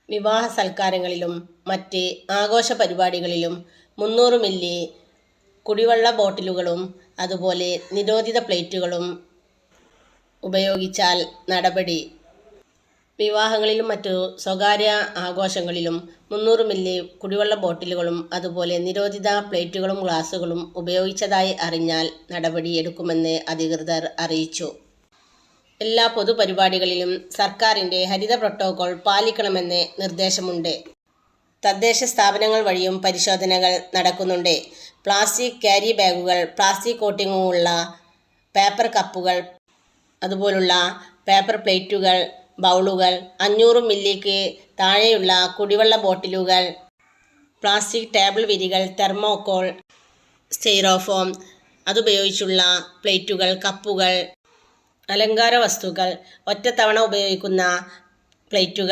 വിവാഹ സൽക്കാരങ്ങളിലും മറ്റ് ആഘോഷ പരിപാടികളിലും 300 മില്ലി കുടിവെള്ള ബോട്ടിലുകളും അതുപോലെ നിരോധിത പ്ലേറ്റുകളും ഉപയോഗിച്ചാൽ നടപടി. വിവാഹങ്ങളിലും മറ്റു സ്വകാര്യ ആഘോഷങ്ങളിലും 300 മില്ലി കുടിവെള്ള ബോട്ടിലുകളും അതുപോലെ നിരോധിത പ്ലേറ്റുകളും ഗ്ലാസുകളും ഉപയോഗിച്ചതായി അറിഞ്ഞാൽ നടപടിയെടുക്കുമെന്ന് അധികൃതർ അറിയിച്ചു. എല്ലാ പൊതുപരിപാടികളിലും സർക്കാരിൻ്റെ ഹരിത പ്രോട്ടോകോൾ പാലിക്കണമെന്ന് നിർദ്ദേശമുണ്ട്. തദ്ദേശ സ്ഥാപനങ്ങൾ വഴിയും പരിശോധനകൾ നടക്കുന്നുണ്ട്. പ്ലാസ്റ്റിക് ക്യാരി ബാഗുകൾ, പ്ലാസ്റ്റിക് കോട്ടിങ്ങുള്ള പേപ്പർ കപ്പുകൾ, അതുപോലുള്ള പേപ്പർ പ്ലേറ്റുകൾ, ബൗളുകൾ, 500 മില്ലിക്ക് താഴെയുള്ള കുടിവെള്ള ബോട്ടിലുകൾ, പ്ലാസ്റ്റിക് ടേബിൾ വിരികൾ, തെർമോക്കോൾ, സ്റ്റൈറോഫോം അതുപയോഗിച്ചുള്ള പ്ലേറ്റുകൾ, കപ്പുകൾ, അലങ്കാര വസ്തുക്കൾ, ഒറ്റത്തവണ ഉപയോഗിക്കുന്ന പ്ലേറ്റുകൾ